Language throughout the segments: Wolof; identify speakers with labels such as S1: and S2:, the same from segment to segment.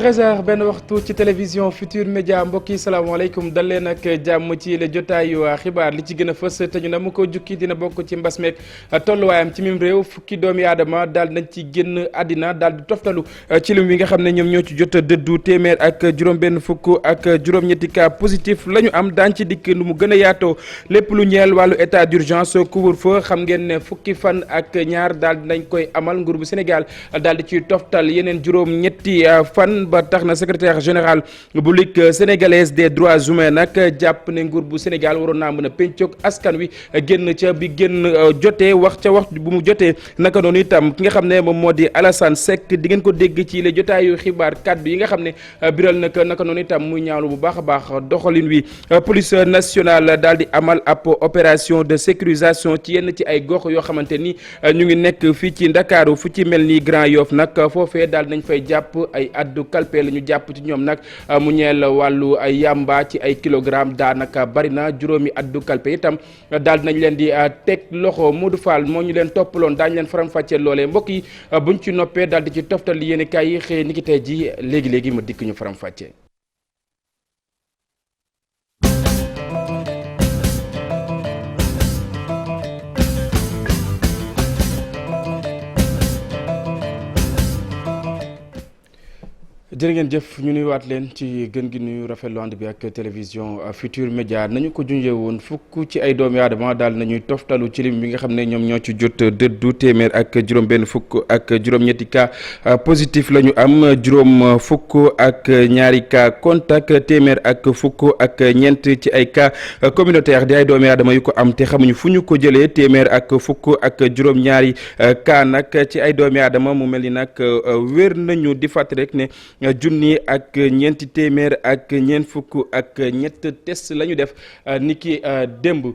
S1: 13h benn waxtu ci télévision Futur Média mbokk yi salaamaaleykum dal leen ak jàmm ci la jotaayu xibaar li ci gën a fës te ñu na mu ko jukki dina bokk ci mbas meek tolluwaayam ci mim réew fukki doomi aadama daal nañ ci génn àddina daal di toftalu ci lim wi nga xam ne ñoom ñoo ci jot a dëddu téeméer ak juróom-benn fukk ak juróom-ñetti cas positif la ñu am daan ci dikk lu mu gën a yaatoo lépp lu ñeel wàllu état d'urgence couvre-feu xam ngeen ne fukki fan ak ñaar daal nañ koy amal nguur bu Sénégal daal di ciy toftal yeneen juróom-ñetti fan. ba tax na secrétaire général bu Ligue sénégalaise des droits humains nag jàpp ne nguur bu Sénégal waroon naa mën a pencoog askan wi génn ca bi génn jotee wax ca wax bu mu jotee naka noonu itam ki nga xam ne moom moo di Alassane Seck di ngeen ko dégg ci les jotaayu xibaar kaddu yi nga xam ne biral naka noonu itam muy ñaawlu bu baax a baax doxalin wi police nationale daal di amal ab opération de sécurisation ci yenn ci ay gox yoo xamante ni ñu ngi nekk fii ci Ndakaaru fu ci mel ni Grand Yoff nag foofee daal nañ fay jàpp ay addu kalpe la ñu jàpp ci ñoom nag mu ñeel wàllu ay yamba ci ay kilogramme daanaka bari na juróomi addu kalpe itam daal nañ leen di teg loxo Modou Fall moo ñu leen toppaloon daañu leen faram-fàccee loolee mbokk yi buñ ci noppee daal di ci toftal li yéen kaay yi xëy ni ki tey ji léegi ma dikk ñu faram-fàccee. jërë ngeen jëf ñu nuyuwaat leen ci gën gi nuyu rafetlu ànd bi ak télévision Futur Média nañu ko junjee woon fukk ci ay doomi aadama daal nañuy toftalu ci lim bi nga xam ne ñoom ñoo ci jot dëddu téeméer ak juróom-benn fukk ak juróom-ñetti cas positif la ñu am juróom fukk ak ñaari cas contact téeméer ak fukk ak ñeent ci ay cas communautaire di ay doomi aadama yu ko am te xamuñu fu ñu ko jëlee téeméer ak fukk ak juróom-ñaari cas nag ci ay doomi aadama mu mel ni nag wér nañu di fàttali rek ne. junni ak ñeenti téeméer ak ñeent fukk ak ñett test la ñu def niki démb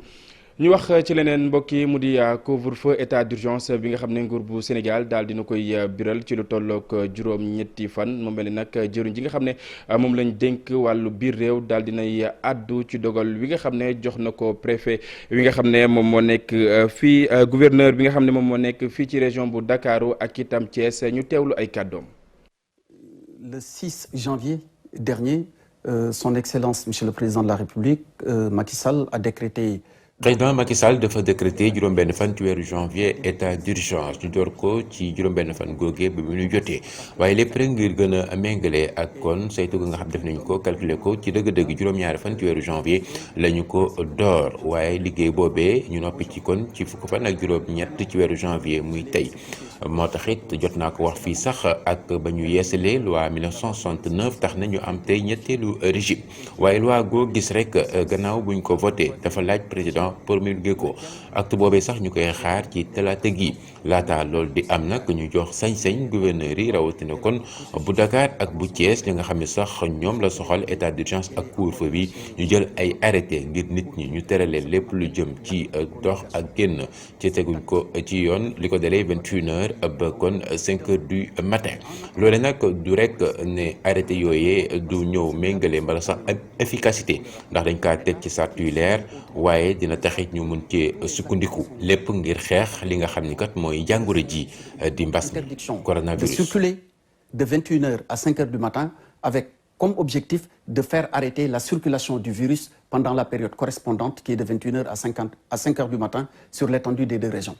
S1: ñu wax ci leneen mbokk yi mu di couvre-feu état d'urgence bi nga xam ne nguur bu Sénégal daal dina koy biral ci lu tollook juróom-ñetti fan mu mel ni nag jëruñ ji nga xam ne moom lañ dénk wàllu biir réew daal dinay àddu ci dogal wi nga xam ne jox na ko préfet wi nga xam ne moom moo nekk fii gouverneur bi nga xam ne moom moo nekk fii ci région bu Dakar ak itam Thiès ñu teewlu ay kàddoom.
S2: Le 6 janvier dernier, son Excellence, Monsieur le Président de la République, Macky Sall, a décrété...
S3: Président Macky Sall dafa décrété juróom-benn fan ci weeru janvier état d'urgence ñu door ko ci juróom-benn fan googee ba mu ñu jotee waaye lépp rek ngir gën a méngale ak kon saytu nga xam def nañ ko calculer ko ci dëgg-dëgg juróom-ñaari fan ci weeru janvier la ñu ko door waaye liggéey boobee ñu noppi ci kon ci fukk fan ak juróom-ñett ci weeru janvier muy tey moo tax it jot naa ko wax fii sax ak ba ñu yeesalee loi 1969 tax na ñu am tey ñetteelu régime waaye loi goo gis rek gannaaw buñ ko voté dafa laaj président promulgué ko acte boobee sax ñu koy xaar ci talaata gi laata loolu di am nag ñu jox sañ-sañ gouverneur yi rawatina kon bu Dakar ak bu Thiès ñi nga xam ne sax ñoom la soxal état d'urgence ak couvre-feu bi ñu jël ay arrêté ngir nit ñi ñu tere lépp lu jëm ci dox ak génn ci teguñ ko ci yoon li ko dalee 21h ba kon 5h du matin loole nag du rek ne arrêté yooyee du ñëw méngale mbala sax efficacité ndax dañ kaa teg ci sart yu leer waaye dina taxit ñu mun ci sukkandiku lépp ngir xeex li nga xam ni kat mooy jàngoro ji di mbas mi coronavirus.
S2: De circuler de 21h à 5h du matin avec comme objectif de faire arrêter la circulation du virus pendant la période correspondante qui est de 21h à 5h du matin sur l'étendue des deux régions.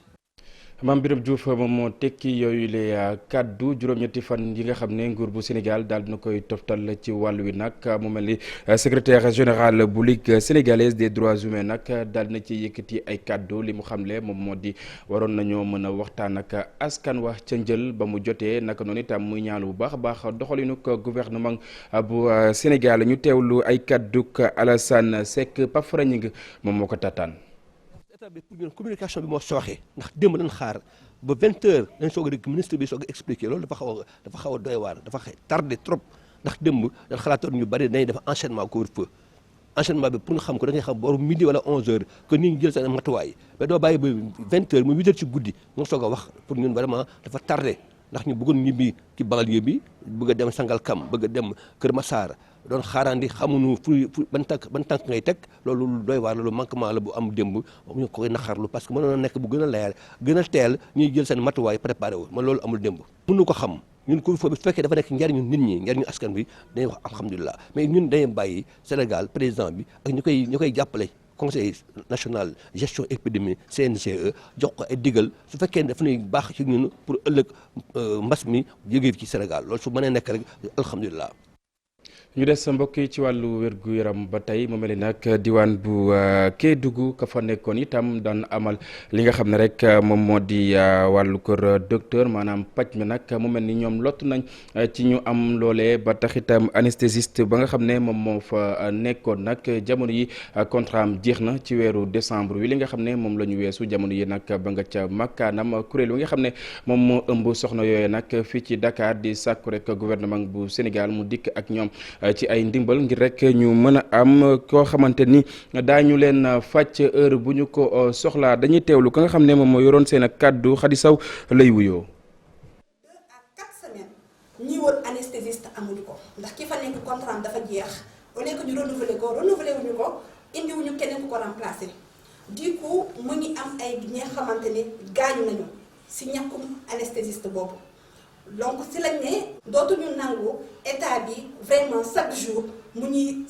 S1: Mame Birame Diouf moom moo tekki yooyu le kaddu juróom-ñetti fan yi nga xam ne nguur bu Sénégal daal dina koy toftal ci wàll wi nag mu mel ni secrétaire général bu Ligue sénégalaise des droits humains nag daal na ci yëkkati ay kaddu li mu xamle moom moo di waroon nañoo mën a waxtaan ak askan wax ca njël ba mu jotee naka noonu itam muy ñaalu bu baax a baax doxalinu gouvernement bu Sénégal ñu teewlu ay kadduk Alassane Seck Pape Fragning moom moo ko tataan.
S4: état bi pour ñun communication bi moo sooxee ndax démb nañ xaar ba 20h dañ soog a dégg ministre bi soog a expliqué loolu dafa xaw a doy waar dafa tardé trop ndax démb dañ xalaatoon ñu bari dañuy def enchaînement couvre-feu enchaînement bi pour nga xam ko da ngay xam boru midi wala 11h que nit ñi jël seen matuwaay mais doo bàyyi ba 20h mu 8h ci guddi nga soog a wax pour ñun vraiment dafa tardé ndax ñu bëggoon ñibbi ci banlieue bi bëgg a dem Sangalkam bëgg a dem Kër Massar doon xaarandi xamuñu fu ban tànk ngay teg loolu doy waar loolu manquement la bu am démb ñu koy naxarlu parce que mënoon na nekk bu gën a leer gën a teel ñuy jël seen matuwaay préparé wu man loolu amul démb mënu ko xam ñun couvre-feu bi su fekkee dafa nekk njariñu nit ñi njariñu askan bi dañuy wax alhamdulilah mais ñun dañuy bàyyi Sénégal président bi ak ñu koy jàppale conseil national gestion épidémie CNGE jox ko ay digal su fekkee dafa ñuy baax ci ñun pour ëllëg mbas mi jógee ci Sénégal loolu su mënee nekk rek alhamdulilah.
S1: ñu des sa mbokk yi ci wàllu wér-gu-yaram ba tey mu mel ni nag diwaan bu Kédougou ka fa nekkoon itam daan amal li nga xam ne rek moom moo di wàllu kër docteur maanaam paj mi nag mu mel ni ñoom lott nañ ci ñu am loolee ba tax itam anesthésiste ba nga xam ne moom moo fa nekkoon nag jamono yi contrat am jeex na ci weeru décembre wi li nga xam ne moom la ñu weesu jamono yi nag ba nga ca makkaanam kuréel wi nga xam ne moom moo ëmb soxna yooyu nag fii ci Dakar di sàkku rek gouvernement bu Sénégal mu dikk ak ñoom ci ay ndimbal ngir rek ñu mën a am koo xamante ni daañu leen fàcc heure bu ñu ko soxlaa dañuy teewlu ka nga xam ne moom moo yoroon seen ak kàddu Khady Sow lay wuyoo.
S5: 2 à 4 semaines ñi woon anesthésiste amuñu ko ndax ki fa nekk contrat dafa jeex au lieu que ñu renouveler wuñu ko indiwuñu keneen ku ko remplacer du coup mu ngi am ay ñi nga xamante ni gaañu nañu si ñàkkum anesthésiste boobu. donc si lañ ne dootuñu nangu état bi vraiment chaque jour mu ñuy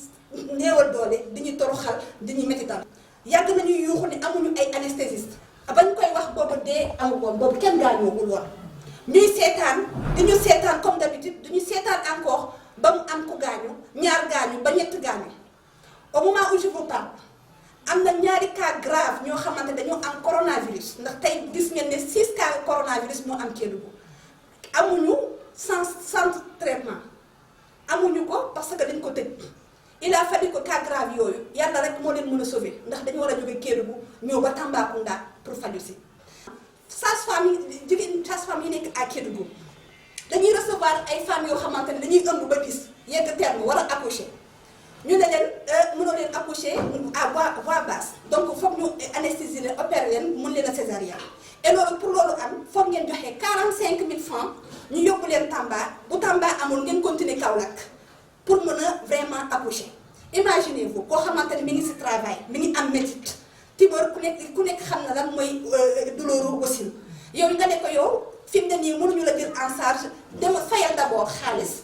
S5: néewal doole di ñu toroxal di ñu métital yàgg nañu yuuxu ne amuñu ay anesthésiste bañ koy wax boobu dee amu woon boobu kenn gaañoogul woon ñuy seetaan di ñu seetaan comme d'habitude du ñu seetaan encore ba mu am ku gaañu ñaar gaañu ba ñett gaañu au moment où je vous parle am na ñaari cas grave ñoo xamante dañoo am coronavirus ndax tey gis ngeen ne 6 cas coronavirus moo am Kédougou amuñu centre traitement amuñu ko parce que dañ ko tëj il a fallu que cas grave yooyu yàlla rek moo leen mën a sauver ndax dañu war a jóge Kédougou ñëw ba Tambacounda pour faju si sage-femme yi jigéen sage-femme yi nekk à Kédougou dañuy recevoir ay femmes yoo xamante ne dañuy ëmb ba gis yegg terme war a accoucher ñu ne leen mënoo leen accoucher à voix basse donc foog ñu anesthésier leen opérer leen mën leen a césarienne et loolu pour loolu am foog ngeen joxe 45 000 francs ñu yóbbu leen Tamba bu Tamba amul ngeen continuer Kaolack pour mën a vraiment accoucher imaginez-vous koo xamante ne mi ngi ci travail mi ngi am métit tibor ku nekk xam na lan mooy douloureux aussi yow nga ne ko yow fi mu ne nii mënuñu la jël en charge dama fayal d'abord xaalis.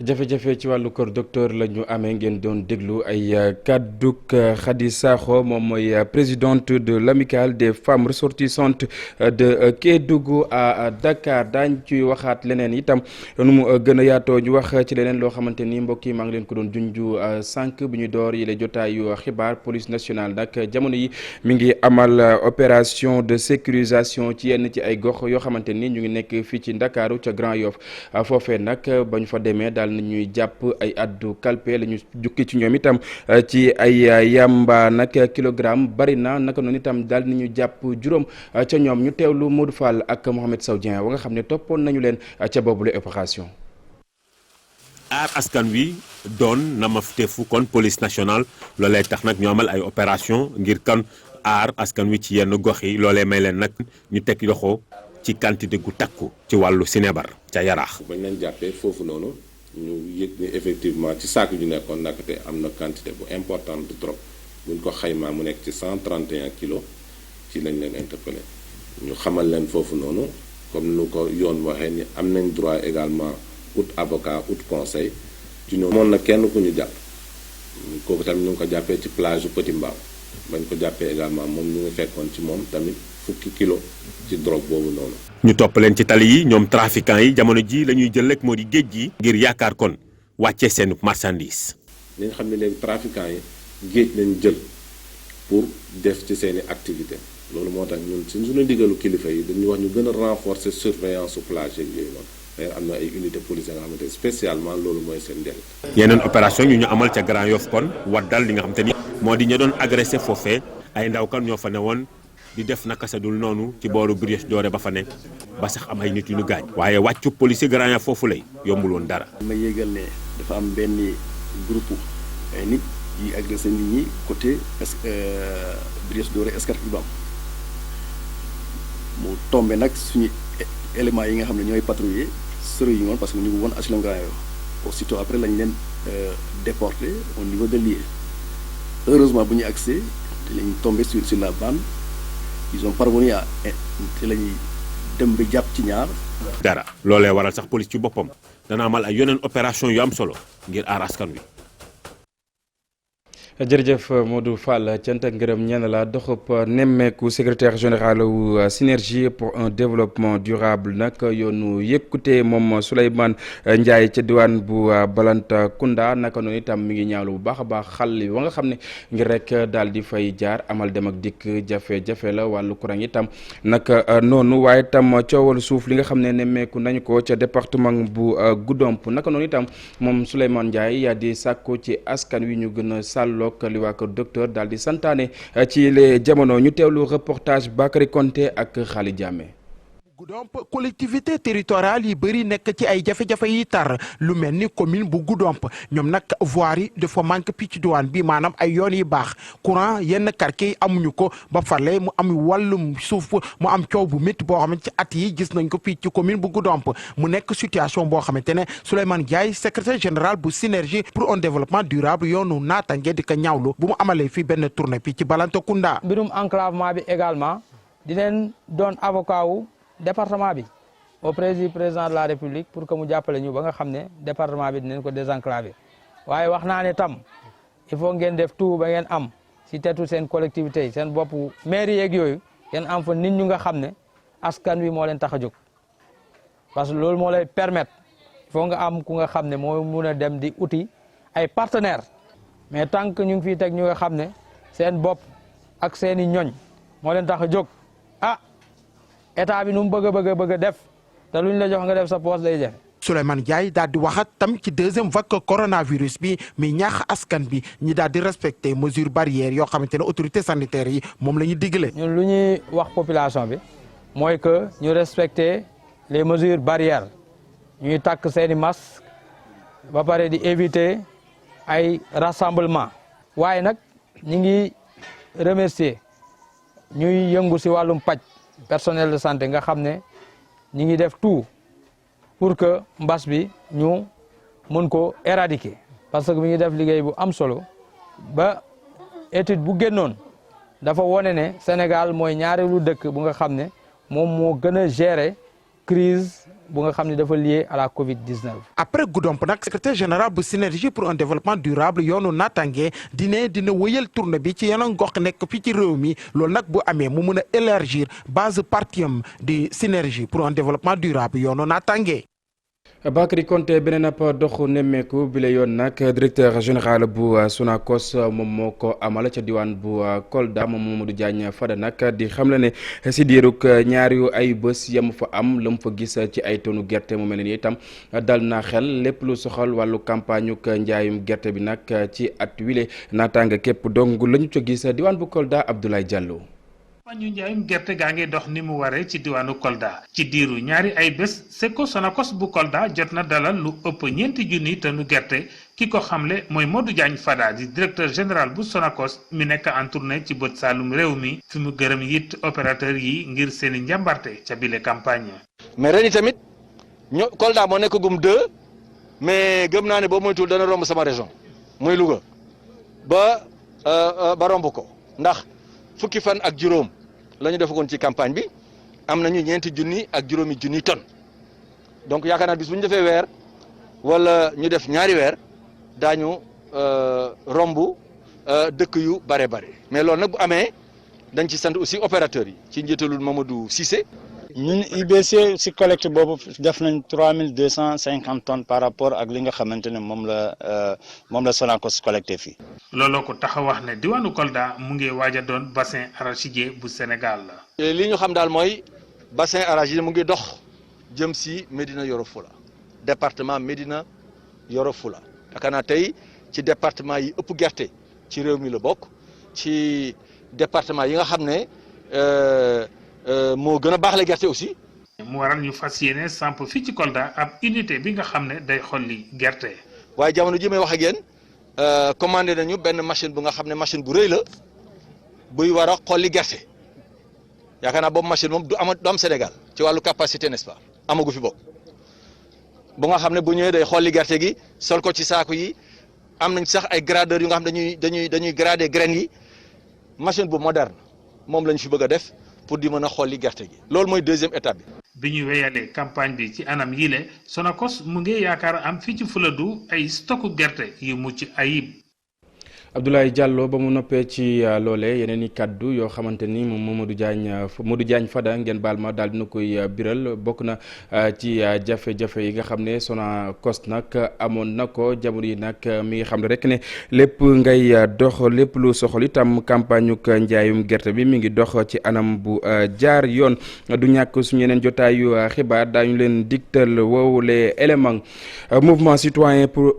S1: jafe-jafe ci wàllu kër docteur la ñu amee ngeen doon déglu ay kàdduk Khady Sakho moom mooy présidente de l'amicale des femmes ressortissantes de Kédougou à Dakar daañ ci waxaat leneen itam nu mu gën a yaatoo ñu wax ci leneen loo xamante ni mbokk yi maa ngi leen ko doon junju sànq bi ñu door yi la jotaayu xibaar police nationale nag jamono yi mi ngi amal opération de sécurisation ci yenn ci ay gox yoo xamante ni ñu ngi nekk fii ci Ndakaaru ca Grand Yoff foofee nag ba ñu fa demee daal nañuy jàpp ay addu kalpe la ñu jukki ci ñoom itam ci ay yamba nag kilogramme bari na naka noonu itam daal nañu jàpp juróom ca ñoom ñu teewlu Modou Fall ak Mohamed Sow Dieng wa nga xam ne toppoon nañu leen ca boobule opération.
S6: aar askan wi doon na ma teefu kon police nationale loolee tax nag ñu amal ay opération ngir kan aar askan wi ci yenn gox yi loolee may leen nag ñu teg loxo ci quantité gu takku ci wàllu sinébar ca Yaraax.
S7: bañ leen jàppee foofu noonu ñu yëg ni effectivement ci saak yu nekkoon ndakate am na quantité bu importante de trop buñ ko xaymaa mu nekk ci 131 kilos ci lañ leen interpellé ñu xamal leen foofu noonu comme nu ko yoon waxee ni am nañ droit également ut avocat ut conseil ci ñoom. moon na kenn ku ñu jàpp kooku tamit ñu ngi ko jàppee ci plage Petit Mbao bañ ko jàppee également moom ñu ngi fekkoon ci moom tamit fukki kilo ci drogue boobu noonu.
S6: ñu topp leen ci tali yi ñoom trafiquants yi jamono ji la ñuy jël rek moo di géej gi ngir yaakaar kon wàccee seen marchandise.
S7: li nga xam ne léegi trafiquants yi géej lañ jël pour def ci seeni activité loolu moo tax ñun suñu digalu kilifa yi dañuy wax ñu gën a renforcer surveillance su plage yeeg yooyu noonu d'ailleurs am na ay unité police nga xamante spécialement loolu mooy seen njëriñ.
S6: yeneen opération ñu amal ca Grand Yoff kon waddal li nga xam te ni moo di ña doon agressé foofee ay ndaw kan ñoo fa ne woon di def naka sa dul noonu ci booru Brioche Dorée ba fa ne ba sax am ay nit yu ñu gaañ. waaye wàccu policier Grand Yoff foofu lay yombul woon dara.
S8: ma yégal ne dafa am benn groupe ay nit yi agressé nit ñi côté Brioche Dorée Scat Urbam mu tombé nag suñu éléments yi nga xam ne ñooy patrouiller sori yi woon parce que ñu ngi woon HLM Grand Yoff aussitôt après lañ leen déporté au niveau de Lié heureusement bu ñu accès te lañ tombé sur la bande. Ils ont parvenu à te lañuy dem ba jàpp ci ñaar.
S6: dara loolee waral sax police ci boppam dana amal ay yeneen opération yu am solo ngir aar askan wi.
S1: jërëjëf Modou Fall cant ak ngërëm ñeen la doxub nemmeeku secrétaire général wu synergie pour un développement durable nag yoonu yëkkute moom Souleymane Ndiaye ca diwaan bu Balantacounda naka noonu itam mi ngi ñaawlu bu baax a baax xal wa nga xam ne ngir rek daal di fay jaar amal dem ak dikk jafe-jafe la wàllu courant itam naka noonu waaye itam coowal suuf li nga xam ne nemmeeku nañu ko ca département bu Goudomp naka noonu itam moom Souleymane Ndiaye yaa di sàkku ci askan wi ñu gën a sàlloo li waa ko docteur daal di santaane ci les jamono ñu teewlu reportage Bakary Konté ak Khali Diamé.
S9: Goudomp collectivité territoriale yi bëri nekk ci ay jafe-jafe yi tar lu mel ni commune bu Goudomp ñoom nag voirie yi dafa manque picc diwaan bi maanaam ay yoon yi baax courant yenn quartier yi amuñu ko ba farle mu am wàllum suuf mu am coow bu métti boo xamante ci at yi gis nañ ko fii ci commune bu Goudomp mu nekk situation boo xamante ne Souleymane Ndiaye secrétaire général bu synergie pour un développement durable yoonu naatange di ko ñaawlu bu mu amalee fii benn tournée fii ci Balantacounda.
S10: mbirum enclavement bi également dinañ doon avocat wu département bi au président de la république pour que mu jàppale ñu ba nga xam ne département bi dinañ ko désenclaver waaye wax naa ne tam il faut ngeen def tout ba ngeen am si tetu seen collectivité yi seen bopp mairie yeeg yooyu ngeen am fa nit ñu nga xam ne askan wi moo leen tax a jóg parce que loolu moo lay permettre il faut nga am ku nga xam ne moo mun a dem di uti ay partenaires mais tant que ñu ngi fiy teg ñu nga xam ne seen bopp ak seen i ñoñ moo leen tax a jóg état bi nu mu bëgg a def te luñ la jox nga def sa poste lay jafe.
S9: Souleymane Ndiaye daal di waxat tam ci deuxième vague coronavirus bi mi ñaax askan bi ñi daal di respecter mesures barrières yoo xamante ne autorités sanitaires yi moom la ñu digle.
S10: ñun lu ñuy wax population bi mooy que ñu respecter les mesures barrières ñuy takk seeni masque ba pare di éviter ay rassemblement waaye nag ñi ngi remercier ñuy yëngu si wàllum paj personnel de santé nga xam ne ñi ngi def tout pour que mbas bi ñu mun ko éradiquer parce que mi ngi def liggéey bu am solo ba étude bu génnoon dafa wone ne Sénégal mooy ñaareelu dëkk bu nga xam ne moom moo gën a gérer crise bu nga xam ne dafa lié à la Covid-19.
S9: après Goudomp nag secrétaire général bu synergie pour un développement durable yoonu naataange dina wëyal tournée bi ci yeneen gox nekk fii ci réew mi loolu nag bu amee mu mun a élargir base partiam di synergie pour un développement durable yoonu naataange.
S1: Bakary Konté beneen ab doxu nemmeeku bi la yoon nag directeur général bu Sonacos moom moo ko amal ca diwaan bu Kolda moom Mamadou Diagne Fada nag di xamle ne si diirug ñaari ay bés yam fa am la mu fa gis ci ay tonu gerte mu mel ni itam dal na xel lépp lu soxal wàllu campagne uk njaayum gerte bi nag ci at wile naataanga képp dong la ñu ca gis diwaan bu Kolda Abdoulaye Diallo.
S11: ñu njaayum gerte gaa ngi dox ni mu waree ci diwaanu Kolda ci diiru ñaari ay bés Seko Sonacos bu Kolda jot na dalal lu ëpp 4 junni tonu gerte ki ko xamle mooy Modou Diagne Fada di directeur général bu Sonacos mi nekk en tournée ci bët saalum réew mi fi mu gërëm it opérateur yi ngir seeni njàmbarte ca bile campagne.
S12: mais ren yi tamit Kolda moo nekk gum 2 mais gëm naa ne boo moytuwul dana romb sama région muy Louga ba romb ko ndax fukki fan ak juróom. la ñu defagoon ci campagne bi am nañu 4 junni ak juróomi junni tonnes donc yaakaar naa bis bu ñu defee weer wala ñu def ñaari weer daañu romb dëkk yu bare mais loolu nag bu amee dañ ci sant aussi opérateurs yi ci njiitalul Mamadou Cissé.
S13: ñun IBC si collecte boobu def nañ 3250 tonnes par rapport ak li nga xamante ne moom la Sonacos collecté fii.
S11: looloo ko tax a wax ne diwaanu Kolda mu ngi waaj a doon bassin arachidier bu Sénégal la.
S12: li ñu xam daal mooy bassin arachidier mu ngi dox jëm si Médina Yoro Foulah département Médina Yoro Foulah yaakaar naa tey ci département yi ëpp gerte ci réew mi la bokk ci département yi nga xam ne. moo gën a baax la gerte aussi.
S11: mu waral ñu fas yéene samp fii ci Kolda ab unité bi nga xam ne day xolli gerte.
S12: waaye jamono ji may wax ak yéen commandé nañu benn machine bu nga xam ne machine bu rëy la buy war a xolli gerte yaakaar naa boobu machine moom du am Sénégal ci wàllu capacité n'est-ce pas amagu fi bokk bu nga xam ne bu ñëwee day xolli gerte gi sol ko ci saako yi am nañ sax ay gradeurs yu nga xam dañuy grader graines yi machine bu moderne moom lañ fi bëgg a def. pour di mën a xolli gerte gi loolu mooy deuxième étape bi.
S11: bi ñu weyalee campagne bi ci anam yile Sonacos mu ngi yaakaar am fii ci Fuladu ay stocku gerte yu mucc ayib.
S1: Abdoulaye Diallo ba mu noppee ci loole yeneen i kaddu yoo xamante ni moom Modou Diagne Fada ngeen baal ma daal dina koy biral bokk na ci jafe-jafe yi nga xam ne Sonacos nag amoon na ko jamono yi nag mi ngi xam ne rek ne lépp ngay dox lépp lu soxal itam campagne uk njaayum gerte bi mi ngi dox ci anam bu jaar yoon du ñàkk suñu yeneen jotaayu xibaar daañu leen digtal woowu les éléments mouvement citoyen pour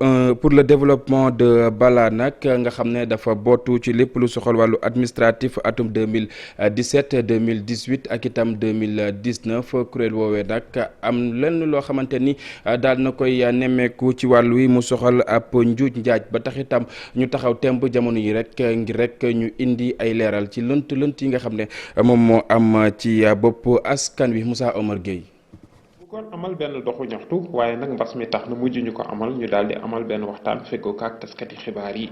S1: le développement de Bala nag nga xam ne dafa bootu ci lépp lu soxal wàllu administratif atum 2017 2018 ak itam 2019 kuréel woowee nag am lenn loo xamante ni daal na koy nemmeeku ci wàllu wi mu soxal ab njuuj njaaj ba tax itam ñu taxaw temb jamono yi rek ngir rek ñu indi ay leeral ci lënt yi nga xam ne moom moo am ci bopp askan wi Moussa Omar Gueye.
S14: kon amal benn doxu ñaxtu waaye nag mbas mi tax na mujj ñu ko amal ñu daal di amal benn waxtaan feggoo ak taskati xibaar yi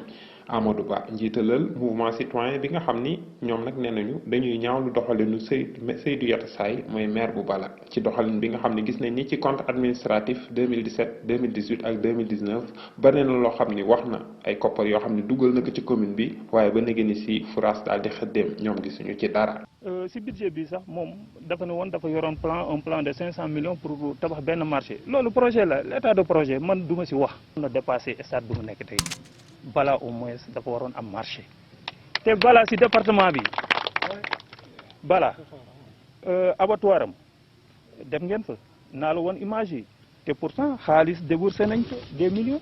S14: Amadou Ba njiitalal mouvement citoyen bi nga xam ni ñoom nag nee nañu dañuy ñaawlu doxalinu Seydou Yatassay mooy maire bu Bala ci doxalin bi nga xam ne gis nañ ni ci compte administratif 2017 2018 ak 2019 bari na loo xam ni wax na ay koppar yoo xam ne dugal na ko ci commune bi waaye ba léegi ni si France daal di xëddeem ñoom gisuñu ci dara.
S15: si budget bi sax moom dafa ne woon dafa yoroon un plan de 500 millions pour tabax benn marché loolu projet la l'état de projet man duma si wax. na dépassé stade bu mu nekk tey Bala au moins dafa waroon am marché te Bala si département bi Bala abattoir am dem ngeen fa naa la woon image yi te pourtant xaalis déboursé nañ ko des millions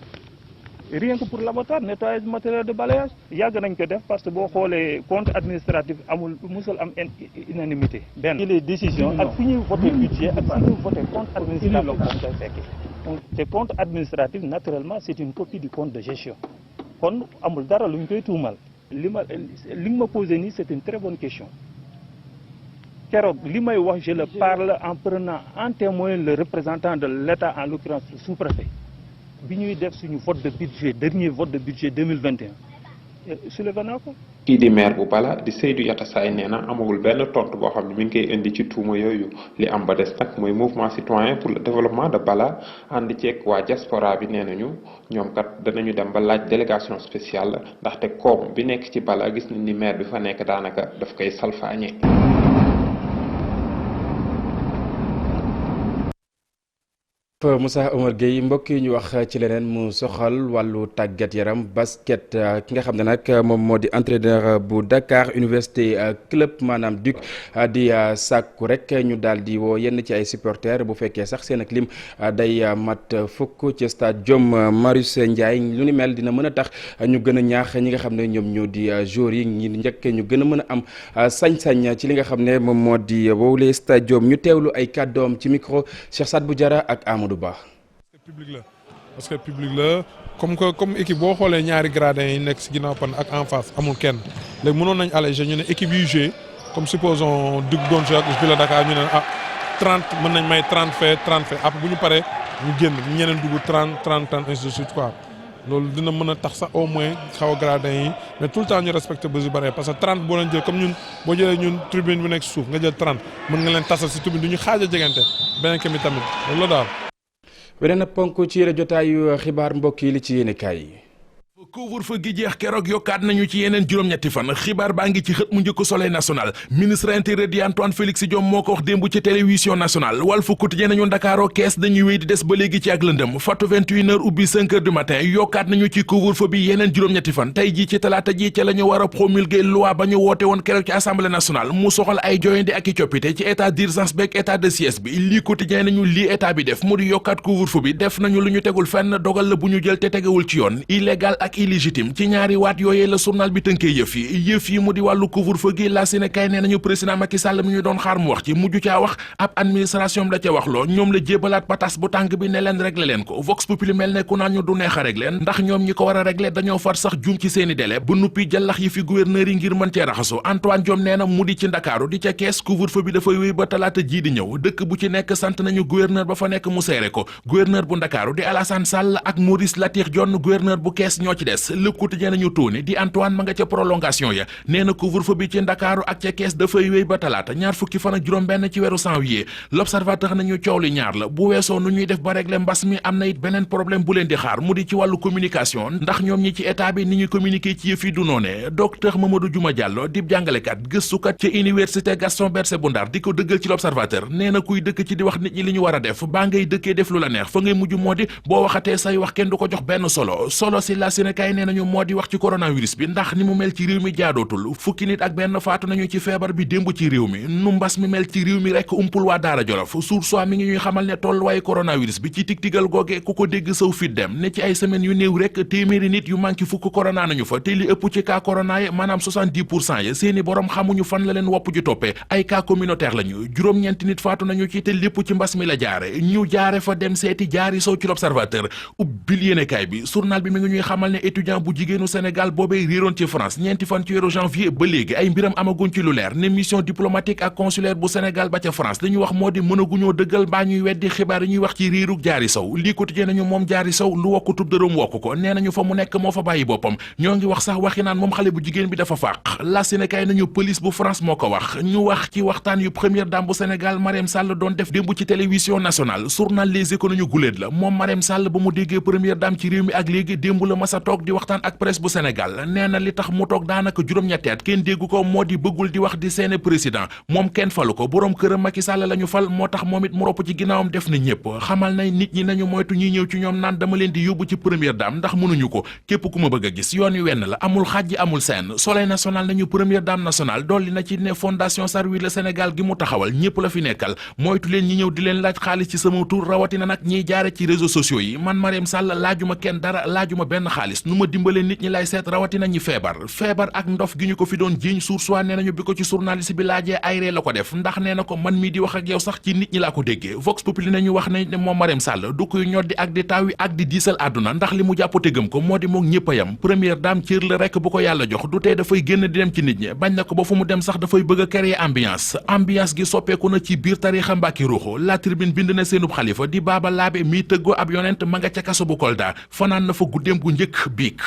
S15: rien que pour l'abattoir nettoyage matériel de balayage yàgg nañ ko def parce que boo xoolee compte administratif amul musul am unanimité benn les décisions ak fi ñuy voté budget ak fi ñuy voté compte administratif dañ koy fekkee te compte administratif naturellement c'est une copie du compte de gestion kon amul dara lu ñu koy tuumal li nga ma posé nii c'est une très bonne question keroog li may wax je le parle en prenant en témoin le représentant de l'État en l'occurrence le sous-préfet bi ñuy def suñu vote de budget dernier vote de budget 2021 soulevé naa ko.
S14: kii di maire bu Bala di Seydou Yatassay nee na amagul benn tontu boo xam ne mi ngi koy indi ci tuuma yooyu li am ba des nag mooy mouvement citoyen pour le développement de Bala ànd ceeg waa diaspora bi nee nañu ñoom kat danañu dem ba laaj délégation spéciale ndaxte koom bi nekk ci Bala gis nañ ni maire bi fa nekk daanaka daf koy salfaañe.
S1: Moussa Omar Gueye mbokk yi ñu wax ci leneen mu soxal wàllu tàggat yaram basket ki nga xam ne nag moom moo di entraîneur bu Dakar Université Club maanaam DUC di sàkku rek ñu daal di woo yenn ci ay supporters bu fekkee sax seen ak lim day mat fukk ci stade Diom Marius Ndiaye lu ni mel dina mën a tax ñu gën a ñaax ñi nga xam ne ñoom ñoo di joueurs yi ñi njëkk ñu gën a mën a am sañ-sañ ci li nga xam ne moom moo di wowle stade Diom ñu teewlu ay kàddoom ci micro Cheikh Sadbou Diarra ak Amadou Ba.
S16: parce que public la comme équipe boo xoolee ñaari gradins yi nekk si ginnaaw pan ak en face amul kenn léegi mënoon nañ allégé ñu ne équipe yu joué comme supposons Duc doon joué ak Ville de Dakar ñu ne 30 mën nañ may 30 fait après bu ñu paree ñu génn ñeneen dugg 30 ainsi de suite quoi loolu dina mën a tax sax au moins xaw a gradins yi mais tout le temps ñu respecté bés yu bare parce que 30 boo leen jël comme ñun boo jëlee ñun tribune bu nekk suuf nga jël 30 mën nga leen tasal si tribune du ñu xaaj a jegante beneen kemi tamit loolu la daal.
S1: beneen ponk ci yéen jotaayu xibaar mbokk yi li ci yéene kaay yi.
S17: couvre-feu gi jeex keroog yokkaat nañu ci yeneen juróom-ñetti fan xibaar baa ngi ci xët mu njëkk Soleil national ministre intérieur di Antoine Félix Diome moo ko wax démb ci télévision nationale Walf Quotidien nañu Ndakaaroo kees dañuy wéy di des ba léegi ci ak lëndëm fatu 21h ubbi 5h du matin yokkaat nañu ci couvre-feu bi yeneen juróom-ñetti fan tey jii ci talaata ji ca la ñu war a promulguer loi ba ñu woote woon keroog ci assemblée nationale mu soxal ay joyandi ak i coppite ci état d'urgence beeg état de siège bi lii Quotidien nañu lii état bi def mu di yokkaat couvre-feu bi def nañu lu ñu tegul fenn dogal la bu ñu jël te tegewul ci yoon illégal ak illégitime ci ñaari waat yooyee la journal bi tënkee yëf yi mu di wàllu couvre-feu gi la si ne kay nee nañu président Macky Sall mi ñu doon xaar mu wax ci mujj caa wax ab administration la ca wax loo ñoom la jébalaat patas bu tànk bi ne leen régler leen ko Vox Populi mel ne ku naan ñu du neex a régler ndax ñoom ñi ko war a régler dañoo far sax juum ci seeni délai ba nuppi jàllax yi fi gouverneur yi ngir mën cee raxasu Antoine Diome nee na mu di ci Ndakaaru di ca kees couvre-feu bi dafay wéy ba talaata jii di ñëw dëkk bu ci nekk sant nañu gouverneur ba fa nekk mu seere ko gouverneur bu Ndakaaru di Alassane Sall ak Maurice Latyr Dione gouverneur bu kees ñoo ci des Kees Le Quotidien nañu tóone di Antoine ma nga ca prolongation ya nee na couvre-feu bi ci Ndakaaru ak ca Kees dafay wéy ba talaata ñaar fukki fan ak juróom-benn ci weeru janvier. L'Observateur nañu coow li ñaar la bu weesoo nu ñuy def ba régler mbas mi am na it beneen problème bu leen di xaar mu di ci wàllu communication ndax ñoom ñi ci état bi ni ñuy communiquer ci yëf yi du noone docteur Mamadou Diouma Diallo di jàngalekat gëstukat ca université Gaston Berger bu Ndar di ko dëggal ci L'Observateur nee na kuy dëkk ci di wax nit ñi li ñu war a def baa ngay dëkkee def lu la neex fa ngay mujj moo di boo waxatee say wax kenn du ko jox benn solo si la Sénégal nee nañu moo di wax ci coronavirus bi ndax ni mu mel ci réew mi jaadootul fukki nit ak benn faatu nañu ci feebar bi démb ci réew mi nu mbas mi mel ci réew mi rekk umpul waa Daara Jolof Source A mi ngi ñuy xamal ne tolluwaayu coronavirus bi ci tig-tigal googe ku ko dégg saw fit dem ne ci ay semaines yu néew rekk téeméeri nit yu manqué fukk corona nañu fa te li ëpp ci cas corona yi maanaam 70% ya seeni borom xamuñu fan la leen wopp ji toppee ay cas communautaire lañu juróom-ñeenti nit faatu nañu ci te lépp ci mbas mi la jaare ñu jaare fa dem seeti jaari sow ci L'Observateur ubbil yéenekaay bi journal bi mi ngi ñuy xamal ne étudiant bu jigéenu Sénégal boobee réeroon ci France ñeenti fan ci weeru janvier ba léegi ay mbiram amaguñ ci lu leer ne mission diplomatique ak consulaire bu Sénégal ba ca France li ñu wax moo di mënaguñoo dëggal baa ñuy weddi xibaar yi ñuy wax ci réerug jaari sow lii quotidien nañu moom jaari sow lu wokkutub dërëm wokk ko nee nañu fa mu nekk moo fa bàyyi boppam ñoo ngi wax sax waxi naan moom xale bu jigéen bi dafa fàq la Sénégal nañu police bu France moo ko wax ñu wax ci waxtaan yu première dame bu Sénégal Marième Sall doon def démb ci télévision nationale journal Les Échos nañu guléet la moom Marième Sall ba mu déggee première dame ci réew mi ak léegi démb la masa toog di waxtaan ak presse bu Sénégal nee na li tax mu toog daanaka juróom-ñetti at kenn déggu ko moo di bëggul di wax di seene président moom kenn falu ko boroom këram Macky Sall la ñu fal moo tax moom it mu ropp ci ginnaawam def na ñëpp xamal na nit ñi nañu moytu ñuy ñëw ci ñoom naan dama leen di yóbbu ci première dame ndax mënuñu ko képp ku ma bëgg a gis yoon wi wenn la amul xajji amul seen Soleil national nañu première dame nationale dolli na ci ne fondation Servir le Sénégal gi mu taxawal ñëpp la fi nekkal moytu leen ñi ñëw di leen laaj xaalis ci sama tur rawatina nag ñiy jaare ci réseaux sociaux yi man Marième Sall laajuma kenn dara laajuma benn xaalis nu ma dimbalee nit ñi lay seet rawatina ñi feebar ak ndof gi ñu ko fi doon jiiñ Source A nee nañu bi ko ci journaliste bi laajee ay ree la ko def ndax nee na ko man mii di wax ak yow sax ci nit ñi laa ko déggee Vox Populi nañu wax nañ ne moom Marième Sall du koy ñoddi ak di taawi ak di diisal àdduna ndax li mu jàppote gëm ko moo di moom ñëpp a yam première dame cër la rekk bu ko yàlla jox du tee dafay génn di dem ci nit ñi bañ na ko ba fu mu dem sax dafay bëgg a créer ambiance gi soppeeku na ci biir tariixa Mbàkke Ruuxu La Tribune bind na seenub xalifa di Baaba Laabe mii tëggoo ab yonent ma nga ca kaso bu Kolda fanaan na fa guddeem gu njëkk biig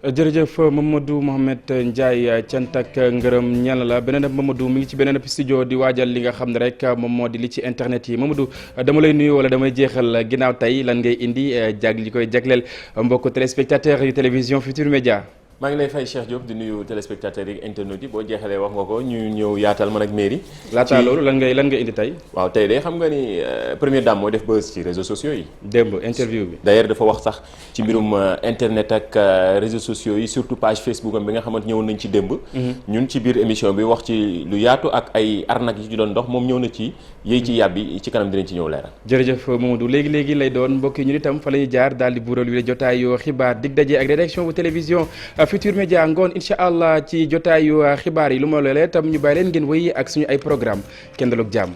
S1: jërëjëf Mamadou Mohamed Ndiaye cant ak ngërëm ñeel la beneen Mamadou mi ngi ci beneen studio di waajal li nga xam ne rek moom moo di li ci internet yi Mamadou dama lay nuyu wala damay jeexal ginnaaw tey lan ngay indi li koy jagleel mbokk téléspectateurs yu télévision Futur Média.
S18: maa ngi lay fay Cheikh Diop di nuyu téléspectateurs yi internet yi boo jeexalee wax nga ko ñu ñëw yaatal man ak mairie.
S1: laataa loolu lan ngay indi tey.
S18: waaw tey de xam nga ni première dame mooy def buzz ci réseaux sociaux yi.
S1: démb interview bi.
S18: d'ailleurs dafa wax sax ci mbirum internet ak réseaux sociaux yi surtout page Facebook am bi nga xamante ñëwoon nañ ci démb. ñun ci biir émission bi wax ci lu yaatu ak ay arnaque yi ci doon dox moom ñëw na ci yéy ci yàbbi ci kanam dinañ ci ñëw leeral.
S1: jërëjëf Mamadou léegi lay doon mbokk yi ñun itam fa la ñuy jaar daal di buural wi la jotaayu xibaar dig daje ak rédaction bu télévision Futur Média ngoon incha allah ci jotaayu xibaar yi lu ma loolee tam ñu bàyyi leen ngeen wéy ak suñu ay programme kenn daloog jàmm